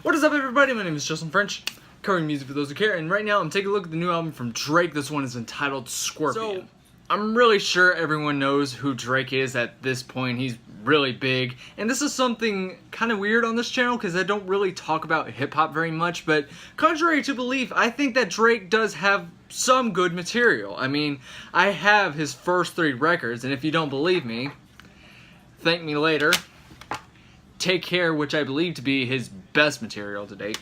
What is up, everybody? My name is Justin French, covering music for those who care, and right now I'm taking a look at the new album from Drake. This one is entitled Scorpion. So, I'm really sure everyone knows who Drake is at this point. He's really big, and this is something kind of weird on this channel because I don't really talk about hip-hop very much, but contrary to belief, I think that Drake does have some good material. I mean, I have his first 3 records, and if you don't believe me, thank me later. Take Care, which I believe to be his best material to date,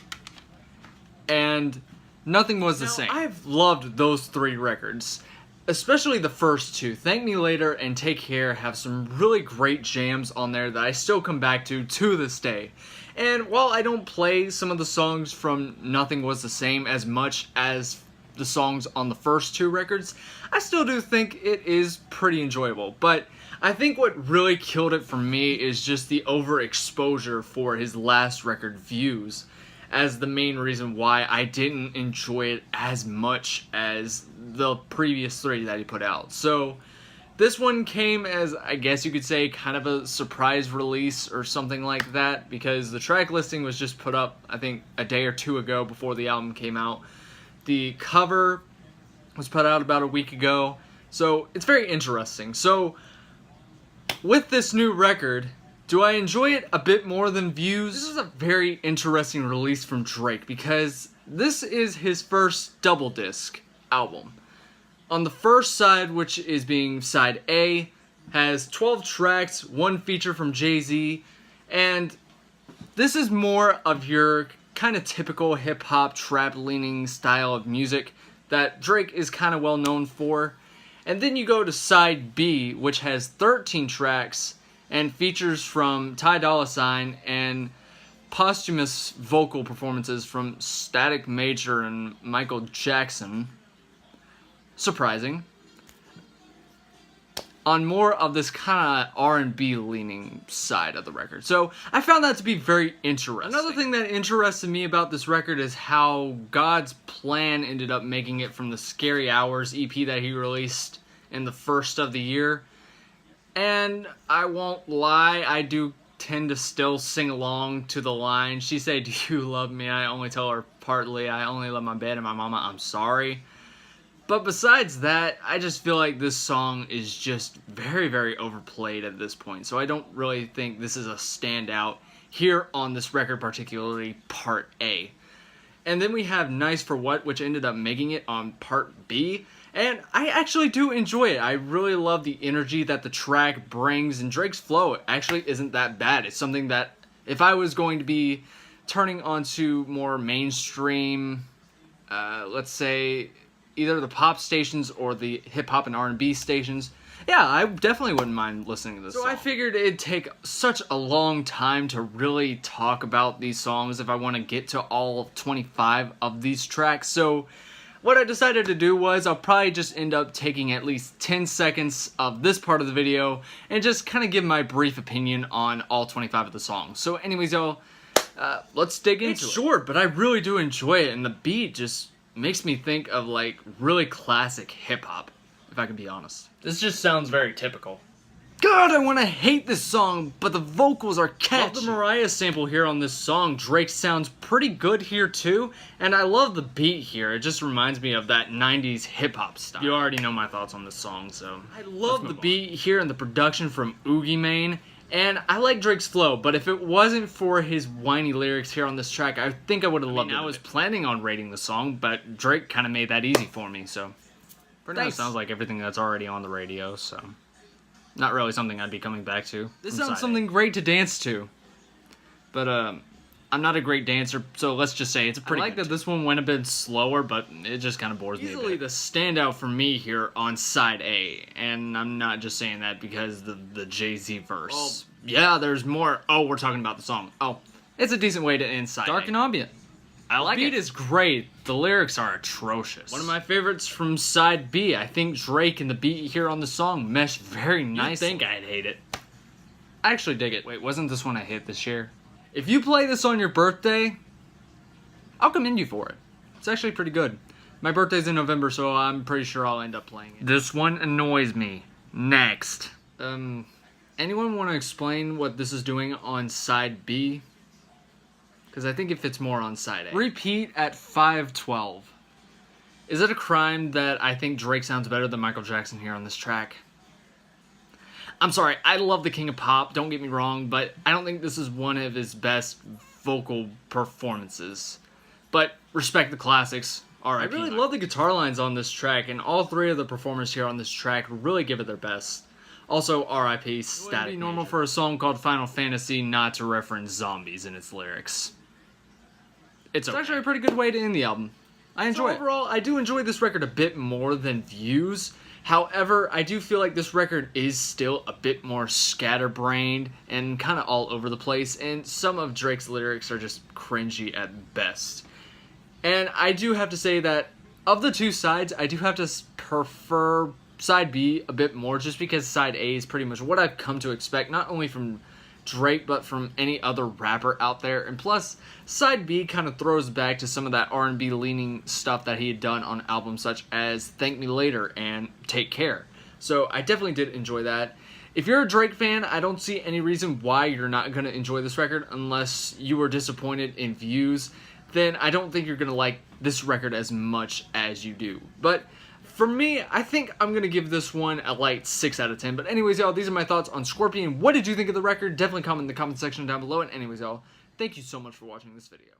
and Nothing Was the Same. I've loved those 3 records, especially the first 2. Thank Me Later and Take Care have some really great jams on there that I still come back to this day. And while I don't play some of the songs from Nothing Was the Same as much as the songs on the first 2 records, I still do think it is pretty enjoyable. But I think what really killed it for me is just the overexposure for his last record, Views, as the main reason why I didn't enjoy it as much as the previous 3 that he put out. So this one came as, I guess you could say, kind of a surprise release or something like that, because the track listing was just put up, I think, a day or 2 ago before the album came out. The cover was put out about a week ago, so it's very interesting. So with this new record, do I enjoy it a bit more than Views? This is a very interesting release from Drake because this is his first double disc album. On the first side, which is being side A, has 12 tracks, 1 feature from Jay-Z, and this is more of your kind of typical hip-hop, trap-leaning style of music that Drake is kind of well known for. And then you go to side B, which has 13 tracks and features from Ty Dolla $ign and posthumous vocal performances from Static Major and Michael Jackson. Surprising. On more of this kind of R&B leaning side of the record. So I found that to be very interesting. Another thing that interested me about this record is how God's Plan ended up making it from the Scary Hours EP that he released in the first of the year. And I won't lie, I do tend to still sing along to the line, "She say, do you love me? I only tell her partly, I only love my bed and my mama, I'm sorry." But besides that, I just feel like this song is just very, very overplayed at this point. So I don't really think this is a standout here on this record, particularly Part A. And then we have Nice for What, which ended up making it on Part B. And I actually do enjoy it. I really love the energy that the track brings. And Drake's flow actually isn't that bad. It's something that if I was going to be turning onto more mainstream, let's say, either the pop stations or the hip-hop and R&B stations, yeah, I definitely wouldn't mind listening to this song. I figured it'd take such a long time to really talk about these songs if I want to get to all 25 of these tracks. So what I decided to do was I'll probably just end up taking at least 10 seconds of this part of the video and just kind of give my brief opinion on all 25 of the songs. So anyways, y'all, let's dig into it. It's short, but I really do enjoy it, and the beat just makes me think of like really classic hip-hop, if I can be honest. This just sounds very typical. God, I want to hate this song, but the vocals are catchy. Love the Mariah sample here on this song. Drake sounds pretty good here too, and I love the beat here. It just reminds me of that 90s hip-hop style. You already know my thoughts on this song, so I love the beat here and the production from Oogie Mane. And I like Drake's flow, but if it wasn't for his whiny lyrics here on this track, I think I would have loved it. I was planning on rating the song, but Drake kind of made that easy for me, so for now it sounds like everything that's already on the radio, so not really something I'd be coming back to. This sounds something great to dance to, but I'm not a great dancer, so let's just say it's a pretty. I like that this one went a bit slower, but it just kind of bores me a bit. Easily the standout for me here on side A, and I'm not just saying that because the Jay-Z verse. Well, yeah, there's more. Oh, we're talking about the song. Oh, it's a decent way to end side A. Dark and ambient. I like it. The beat is great. The lyrics are atrocious. One of my favorites from side B. I think Drake and the beat here on the song mesh very nicely. You'd think I'd hate it. I actually dig it. Wait, wasn't this one a hit this year? If you play this on your birthday, I'll commend you for it. It's actually pretty good. My birthday's in November, so I'm pretty sure I'll end up playing it. This one annoys me. Next. Anyone want to explain what this is doing on side B? because I think it fits more on side A. Repeat at 5:12. Is it a crime that I think Drake sounds better than Michael Jackson here on this track? I'm sorry, I love the King of Pop, don't get me wrong, but I don't think this is one of his best vocal performances. But respect the classics. I really love the guitar lines on this track, and all three of the performers here on this track really give it their best. Also, R.I.P. Static. It would be normal for a song called Final Fantasy not to reference zombies in its lyrics. It's actually a pretty good way to end the album. I enjoy it. Overall, I do enjoy this record a bit more than Views. However, I do feel like this record is still a bit more scatterbrained and kind of all over the place, and some of Drake's lyrics are just cringy at best. And I do have to say that of the two sides, I do have to prefer side B a bit more, just because side A is pretty much what I've come to expect, not only from Drake, but from any other rapper out there. And plus, side B kind of throws back to some of that R&B leaning stuff that he had done on albums such as Thank Me Later and Take Care. So I definitely did enjoy that. If you're a Drake fan, I don't see any reason why you're not going to enjoy this record unless you were disappointed in Views. Then I don't think you're going to like this record as much as you do. But for me, I think I'm going to give this one a light 6 out of 10. But anyways, y'all, these are my thoughts on Scorpion. What did you think of the record? Definitely comment in the comment section down below. And anyways, y'all, thank you so much for watching this video.